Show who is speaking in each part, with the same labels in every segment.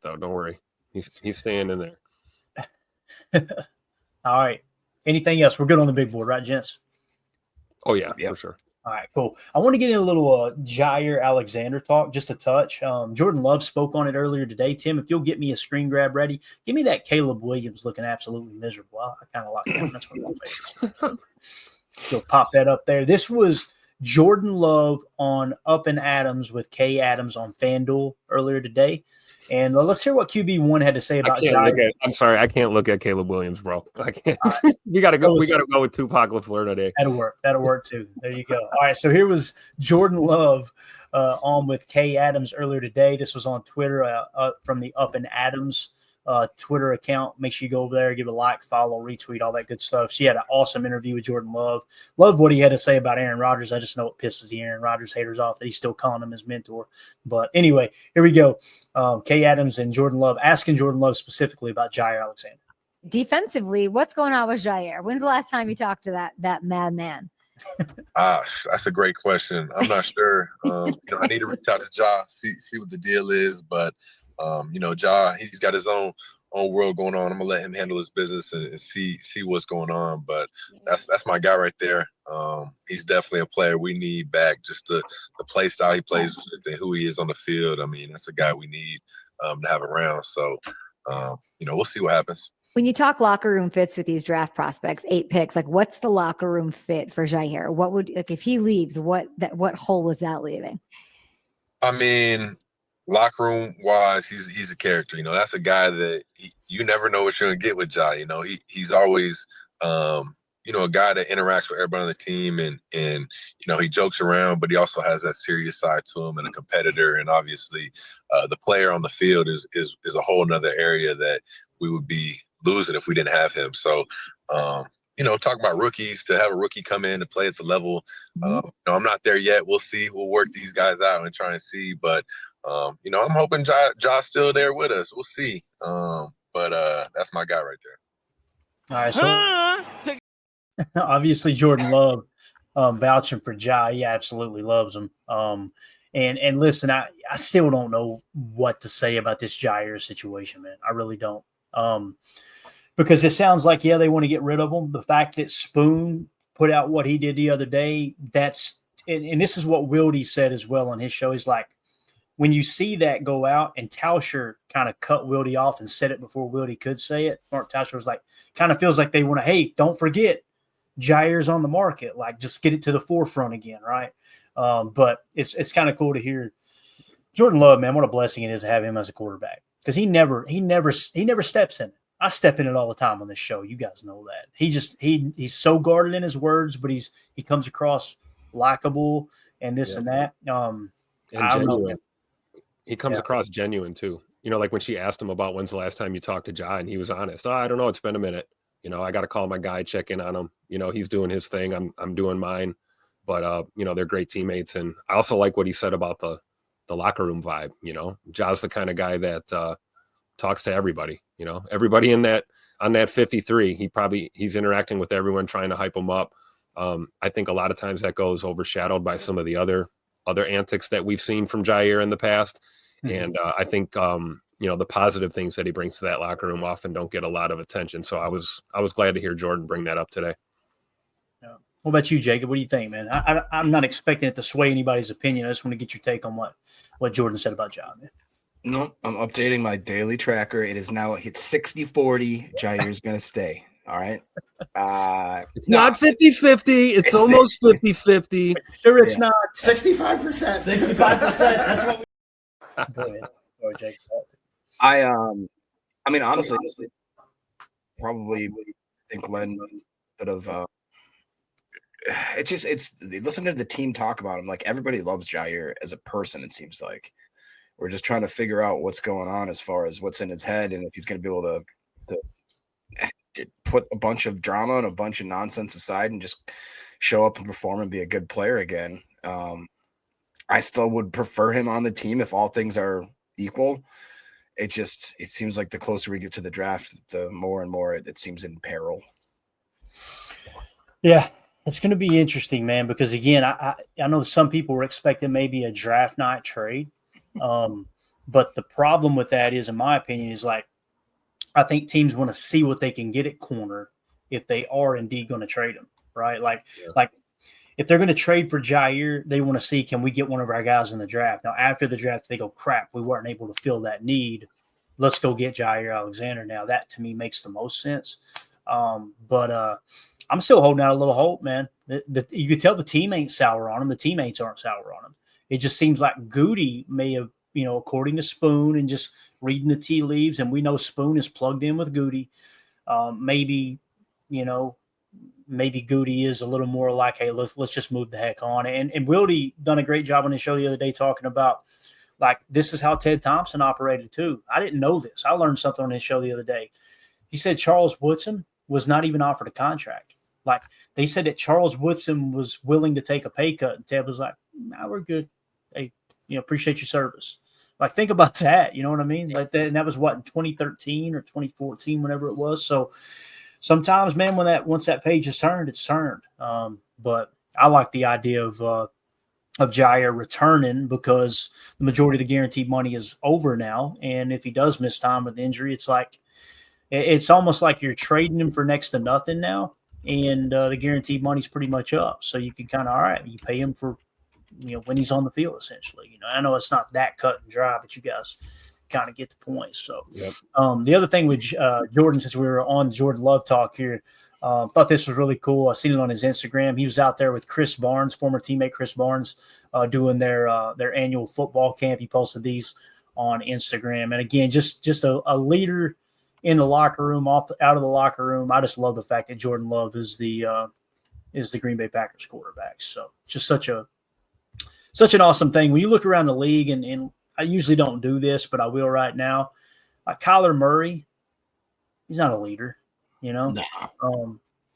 Speaker 1: though. Don't worry. He's staying in there.
Speaker 2: All right. Anything else? We're good on the big board, right, gents?
Speaker 1: Oh, yeah, for sure.
Speaker 2: All right, cool. I want to get in a little Jaire Alexander talk, just a touch. Jordan Love spoke on it earlier today. Tim, if you'll get me a screen grab ready, give me that Caleb Williams looking absolutely miserable. I kind of like that. That's one of my favorites. You'll pop that up there. This was Jordan Love on Up and Adams with Kay Adams on FanDuel earlier today. And let's hear what QB1 had to say about Jaire.
Speaker 1: I'm sorry, I can't look at Caleb Williams, bro. I can't. Right. We gotta go with Tupac LaFleur today.
Speaker 2: That'll work too. There you go. All right, so here was Jordan Love on with Kay Adams earlier today. This was on Twitter from the Up and Adams Twitter account. Make sure you go over there, give it a like, follow, retweet, all that good stuff. She had an awesome interview with Jordan Love. Loved what he had to say about Aaron Rodgers. I just know it pisses the Aaron Rodgers haters off that he's still calling him his mentor. But anyway, here we go. Kay Adams and Jordan Love, asking Jordan Love specifically about Jaire Alexander.
Speaker 3: Defensively, what's going on with Jaire? When's the last time you talked to that madman?
Speaker 4: That's a great question. I'm not sure. I need to reach out to Ja, see what the deal is, but Ja, he's got his own world going on. I'm gonna let him handle his business and see what's going on. But that's my guy right there. He's definitely a player we need back. Just the play style he plays with and who he is on the field. I mean, that's a guy we need to have around. So we'll see what happens.
Speaker 3: When you talk locker room fits with these draft prospects, 8 picks, like what's the locker room fit for Jaire? What would, like, if he leaves, what hole is that leaving?
Speaker 4: I mean, locker room wise, he's a character. That's a guy that you never know what you're gonna get with Ja. He's always a guy that interacts with everybody on the team, and he jokes around, but he also has that serious side to him and a competitor. And obviously, the player on the field is a whole nother area that we would be losing if we didn't have him. So, talking about rookies, to have a rookie come in and play at the level, I'm not there yet. We'll see. We'll work these guys out and try and see. But, I'm hoping Josh's still there with us. We'll see. But that's my guy right there.
Speaker 2: All right. So obviously Jordan Love vouching for Ja. He absolutely loves him. And listen, I still don't know what to say about this Jaire situation, man. I really don't. Because it sounds like, they want to get rid of him. The fact that Spoon put out what he did the other day, and this is what Wildy said as well on his show. He's like, when you see that go out, and Tauscher kind of cut Wildy off and said it before Wildy could say it, Mark Tauscher was like, kind of feels like they want to, hey, don't forget, Jaire's on the market. Like, just get it to the forefront again, right? But it's kind of cool to hear Jordan Love, man. What a blessing it is to have him as a quarterback, because he never steps in it. I step in it all the time on this show. You guys know that. He's so guarded in his words, but he comes across likable and this and that.
Speaker 1: And genuine. He comes across genuine too. Like when she asked him about when's the last time you talked to Ja, and he was honest. Oh, I don't know. It's been a minute. I got to call my guy, check in on him. He's doing his thing. I'm doing mine. But they're great teammates. And I also like what he said about the locker room vibe. Ja's the kind of guy that talks to everybody. Everybody on that 53. He's interacting with everyone, trying to hype them up. I think a lot of times that goes overshadowed by some of the other antics that we've seen from Jaire in the past. Mm-hmm. And I think the positive things that he brings to that locker room often don't get a lot of attention. So I was glad to hear Jordan bring that up today.
Speaker 2: Yeah. What about you, Jacob? What do you think, man? I'm not expecting it to sway anybody's opinion. I just want to get your take on what Jordan said about Ja, man.
Speaker 5: No, I'm updating my daily tracker. It is now hit 60-40. Jaire's going to stay. All right.
Speaker 1: It's not 50-50. It's almost 50-50.
Speaker 2: Sure, it's not
Speaker 6: 65%.
Speaker 2: 65%. That's what we. Go ahead, Jacob.
Speaker 5: I mean, honestly, probably think Len could have. It's listen to the team talk about him. Like, everybody loves Jaire as a person. It seems like we're just trying to figure out what's going on as far as what's in his head, and if he's going to be able to put a bunch of drama and a bunch of nonsense aside and just show up and perform and be a good player again. I still would prefer him on the team if all things are equal. It seems like the closer we get to the draft, the more and more it seems in peril.
Speaker 2: Yeah, it's going to be interesting, man, because, again, I know some people were expecting maybe a draft night trade. But the problem with that is, in my opinion, is like I think teams want to see what they can get at corner if they are indeed going to trade him, right? Like if they're going to trade for Jaire, they want to see, can we get one of our guys in the draft? Now, after the draft, they go, crap, we weren't able to fill that need. Let's go get Jaire Alexander. Now, that to me makes the most sense. But I'm still holding out a little hope, man. You could tell the team ain't sour on him. The teammates aren't sour on him. It just seems like Goody may have, according to Spoon and just reading the tea leaves, and we know Spoon is plugged in with Goody. Maybe Goody is a little more like, hey, let's just move the heck on. And Wildy done a great job on his show the other day talking about, like, this is how Ted Thompson operated too. I didn't know this. I learned something on his show the other day. He said Charles Woodson was not even offered a contract. Like, they said that Charles Woodson was willing to take a pay cut, and Ted was like, nah, we're good. Hey, appreciate your service. Like, think about that. You know what I mean? Like that, and that was what, in 2013 or 2014, whenever it was. So sometimes, man, once that page is turned, it's turned. But I like the idea of Jaire returning, because the majority of the guaranteed money is over now. And if he does miss time with injury, it's almost like you're trading him for next to nothing now. And the guaranteed money's pretty much up. So you can kind of, all right, you pay him for, when he's on the field, essentially. I know it's not that cut and dry, but you guys kind of get the point. So the other thing with Jordan, since we were on Jordan Love talk here, thought this was really cool. I seen it on his Instagram. He was out there with Chris Barnes, former teammate Chris Barnes, doing their annual football camp. He posted these on Instagram. And again, just a leader in the locker room, out of the locker room. I just love the fact that Jordan Love is the Green Bay Packers quarterback. So just such an awesome thing. When you look around the league, and I usually don't do this, but I will right now. Like Kyler Murray, he's not a leader,
Speaker 5: No.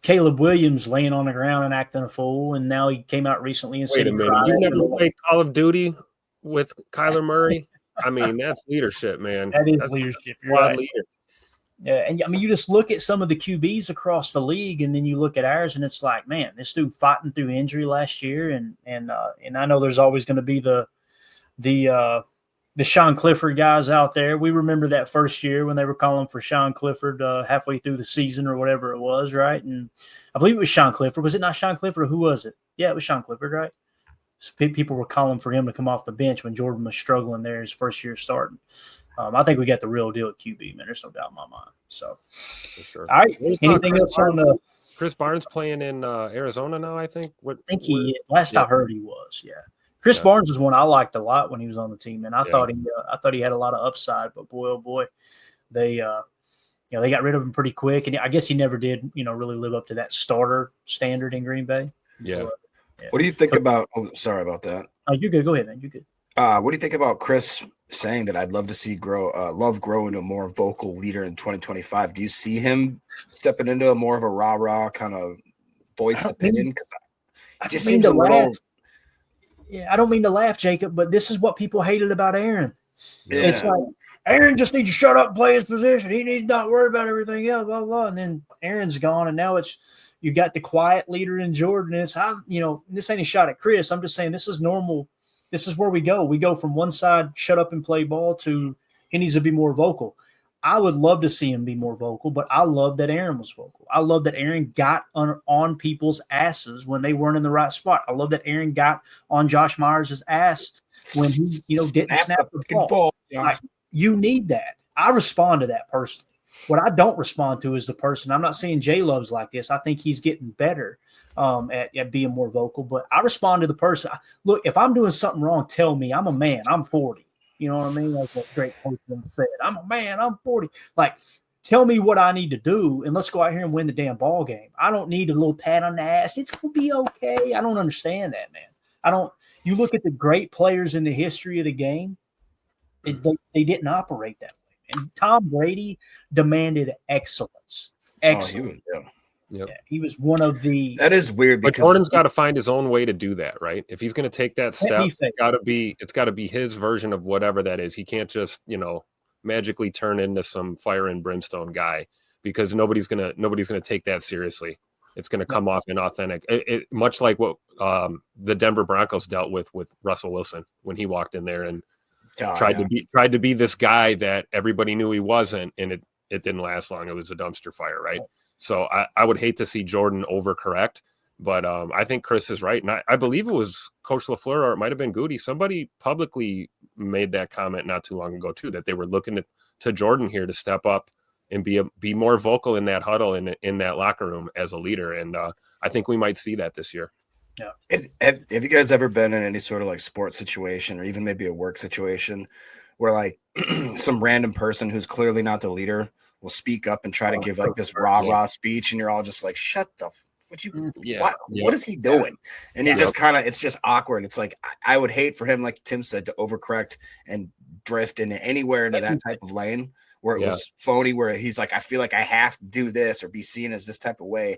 Speaker 2: Caleb Williams laying on the ground and acting a fool, and now he came out recently and said,
Speaker 1: "Wait a minute, you never played Call of Duty with Kyler Murray? I mean, that's leadership, man.
Speaker 2: That's leadership. You're right. Leader. Yeah, and I mean, you just look at some of the QBs across the league, and then you look at ours, and it's like, man, this dude fighting through injury last year, and I know there's always going to be the Sean Clifford guys out there. We remember that first year when they were calling for Sean Clifford halfway through the season or whatever it was, right? And I believe it was Sean Clifford. Was it not Sean Clifford, or who was it? Yeah, it was Sean Clifford, right? So people were calling for him to come off the bench when Jordan was struggling there his first year starting. I think we got the real deal at QB, man. There's no doubt in my mind. So, for sure. All right. Anything else on the
Speaker 1: Chris Barnes playing in Arizona now? I think. I
Speaker 2: I heard he was. Yeah. Chris Barnes was one I liked a lot when he was on the team, and I thought he had a lot of upside. But boy, oh boy, they got rid of him pretty quick, and I guess he never did really live up to that starter standard in Green Bay.
Speaker 1: Yeah.
Speaker 5: What do you think about? Oh, sorry about that.
Speaker 2: Oh, you're good. Go ahead, man. You're good.
Speaker 5: What do you think about Chris saying that I'd love to see Love grow into a more vocal leader in 2025? Do you see him stepping into a more of a rah-rah kind of voiced opinion? Because it just seems a little.
Speaker 2: Yeah, I don't mean to laugh, Jacob, but this is what people hated about Aaron. Yeah. It's like, Aaron just needs to shut up and play his position. He needs not worry about everything else, blah, blah. And then Aaron's gone, and now you got the quiet leader in Jordan. And it's this ain't a shot at Chris. I'm just saying this is normal. This is where we go. We go from one side, shut up and play ball, to he needs to be more vocal. I would love to see him be more vocal, but I love that Aaron was vocal. I love that Aaron got on people's asses when they weren't in the right spot. I love that Aaron got on Josh Myers' ass when he, didn't snap the ball. Like, you need that. I respond to that personally. What I don't respond to is the person. I'm not saying Jay Love's like this. I think he's getting better at being more vocal, but I respond to the person. Look, if I'm doing something wrong, tell me. I'm a man. I'm 40. You know what I mean? That's what great person said. I'm a man. I'm 40. Like, tell me what I need to do, and let's go out here and win the damn ball game. I don't need a little pat on the ass. It's going to be okay. I don't understand that, man. You look at the great players in the history of the game, they didn't operate that way. And Tom Brady demanded excellence. Excellence. Yeah, he was one of the.
Speaker 5: That is weird,
Speaker 1: because Jordan's got to find his own way to do that, right? If he's going to take that step, it's got to be his version of whatever that is. He can't just magically turn into some fire and brimstone guy, because nobody's gonna take that seriously. It's going to come off inauthentic. It much like what the Denver Broncos dealt with Russell Wilson when he walked in there, and tried to be this guy that everybody knew he wasn't, and it didn't last long. It was a dumpster fire, right? So I would hate to see Jordan overcorrect, but I think Chris is right. And I believe it was Coach LaFleur, or it might have been Goody. Somebody publicly made that comment not too long ago too, that they were looking to Jordan here to step up and be more vocal in that huddle and in that locker room as a leader. And I think we might see that this year.
Speaker 5: Yeah. Have you guys ever been in any sort of like sports situation or even maybe a work situation where like some random person who's clearly not the leader will speak up and try to give like this rah-rah speech, and you're all just like, shut the what is he doing? And you're just kind of, it's just awkward. It's like, I would hate for him, like Tim said, to overcorrect and drift into anywhere into that type of lane where it was phony, where he's like, I feel like I have to do this or be seen as this type of way.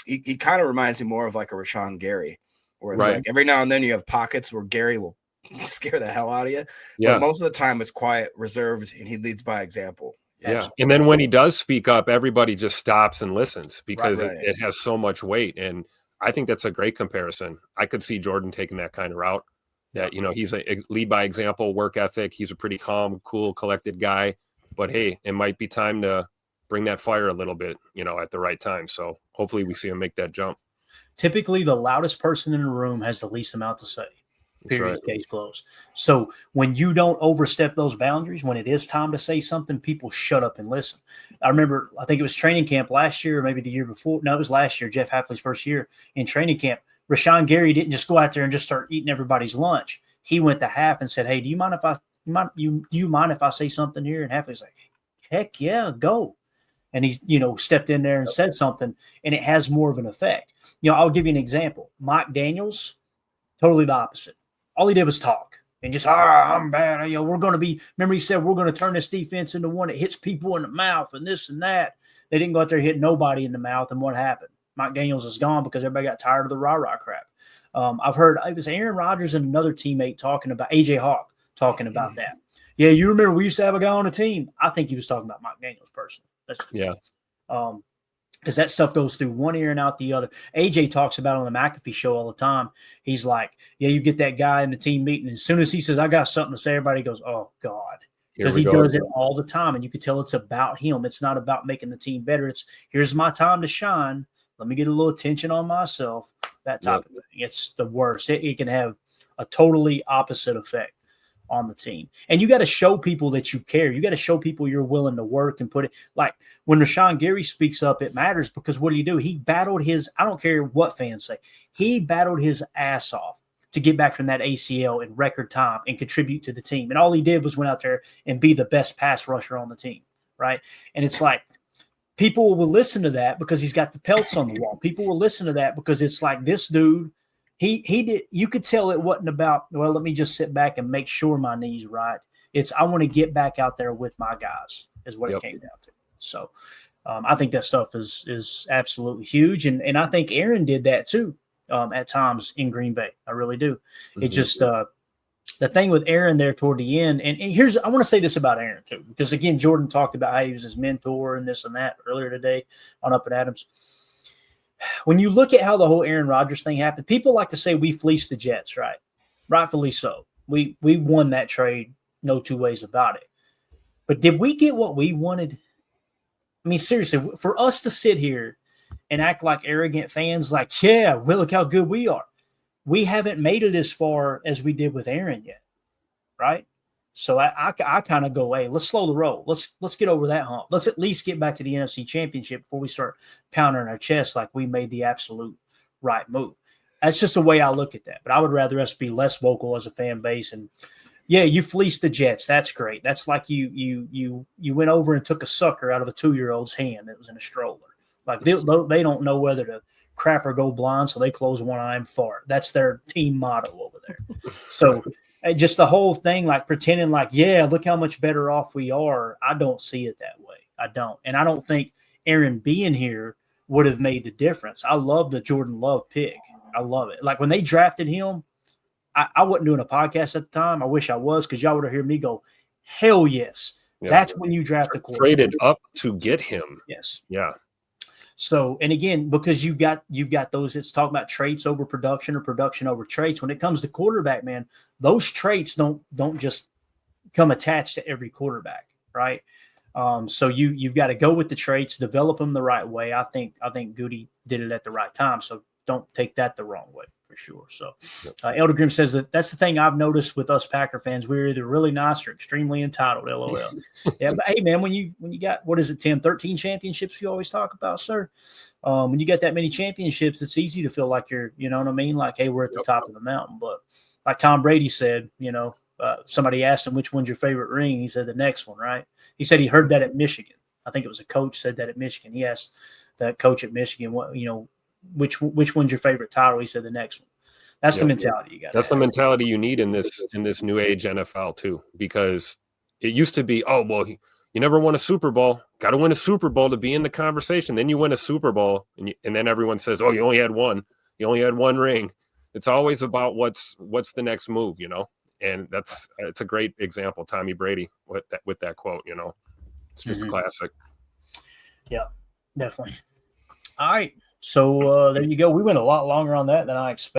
Speaker 5: He kind of reminds me more of like a Rashawn Gary, where it's like every now and then you have pockets where Gary will scare the hell out of you. But most of the time it's quiet, reserved, and he leads by example.
Speaker 1: Yeah. And then when he does speak up, everybody just stops and listens because it has so much weight. And I think that's a great comparison. I could see Jordan taking that kind of route, that, he's a lead by example, work ethic. He's a pretty calm, cool, collected guy. But hey, it might be time to bring that fire a little bit, at the right time. So hopefully we see him make that jump.
Speaker 2: Typically, the loudest person in the room has the least amount to say. Period. Right. Case closed. So when you don't overstep those boundaries, when it is time to say something, people shut up and listen. I remember, I think it was training camp last year, or maybe the year before. No, it was last year, Jeff Hafley's first year in training camp. Rashawn Gary didn't just go out there and just start eating everybody's lunch. He went to half and said, "Hey, do you mind if I say something here?" And Hafley's like, "Heck yeah, go." And he's, stepped in there and said something, and it has more of an effect. I'll give you an example. Mike Daniels, totally the opposite. All he did was talk and just, I'm bad. We're going to be, remember he said, we're going to turn this defense into one that hits people in the mouth and this and that. They didn't go out there and hit nobody in the mouth. And what happened? Mike Daniels is gone because everybody got tired of the rah-rah crap. I've heard it was Aaron Rodgers and another teammate talking about, AJ Hawk talking about that. Yeah, you remember we used to have a guy on the team. I think he was talking about Mike Daniels personally. Because that stuff goes through one ear and out the other. AJ talks about it on the McAfee show all the time. He's like, you get that guy in the team meeting. And as soon as he says, I got something to say, everybody goes, oh, God. Because he does it all the time. And you can tell it's about him. It's not about making the team better. It's, here's my time to shine. Let me get a little attention on myself. That type of thing. It's the worst. It can have a totally opposite effect on the team. And you got to show people that you care. You got to show people you're willing to work and put it. Like when Rashawn Gary speaks up, it matters because what do? He battled his, I don't care what fans say, he battled his ass off to get back from that ACL in record time and contribute to the team. And all he did was went out there and be the best pass rusher on the team, right? And it's like people will listen to that because he's got the pelts on the wall. People will listen to that because it's like this dude, he did. You could tell it wasn't about, well, let me just sit back and make sure my knee's right. It's I want to get back out there with my guys is what it came down to. So I think that stuff is absolutely huge. And I think Aaron did that too at times in Green Bay. I really do. It just the thing with Aaron there toward the end. And here's, I want to say this about Aaron too, because again, Jordan talked about how he was his mentor and this and that earlier today on Up and Adams. When you look at how the whole Aaron Rodgers thing happened, people like to say we fleeced the Jets, right? Rightfully so. We won that trade, no two ways about it. But did we get what we wanted? I mean, seriously, for us to sit here and act like arrogant fans, like, yeah, well, look how good we are. We haven't made it as far as we did with Aaron yet, right? So I kind of go, hey, let's slow the roll. Let's get over that hump. Let's at least get back to the NFC Championship before we start pounding our chest like we made the absolute right move. That's just the way I look at that. But I would rather us be less vocal as a fan base. And yeah, you fleeced the Jets. That's great. That's like you went over and took a sucker out of a 2-year-old's hand that was in a stroller. Like they don't know whether to crap or go blind, so they close one eye and fart. That's their team motto over there. So just the whole thing, like pretending like, yeah, look how much better off we are. I don't see it that way. I don't. And I don't think Aaron being here would have made the difference. I love the Jordan Love pick. I love it. Like when they drafted him, I wasn't doing a podcast at the time. I wish I was, because y'all would have heard me go, hell yes. Yeah. That's when you draft the quarterback.
Speaker 1: Traded up to get him.
Speaker 2: Yes.
Speaker 1: Yeah.
Speaker 2: So, and again, because you've got those, it's talking about traits over production or production over traits. When it comes to quarterback, man, those traits don't just become attached to every quarterback, right? So you've got to go with the traits, develop them the right way. I think Goody did it at the right time. So don't take that the wrong way for sure. So Elder Grimm says that's the thing I've noticed with us Packer fans. We're either really nice or extremely entitled. LOL. Yeah, but hey man, when you got, what is it, Tim, 13 championships you always talk about, sir? When you got that many championships, it's easy to feel like you're, you know what I mean? Like, hey, we're at the top of the mountain. But like Tom Brady said, somebody asked him which one's your favorite ring. He said the next one, right? He said he heard that at Michigan. I think it was a coach said that at Michigan. He asked that coach at Michigan, which one's your favorite title? He said the next one. That's the mentality you got.
Speaker 1: That's the mentality you need in this new age NFL too, because it used to be, you never won a Super Bowl. Got to win a Super Bowl to be in the conversation. Then you win a Super Bowl, and then everyone says, "Oh, you only had one. You only had one ring." It's always about what's the next move, And it's a great example, Tommy Brady, with that quote. It's just classic.
Speaker 2: Yeah, definitely. All right, so there you go. We went a lot longer on that than I expected.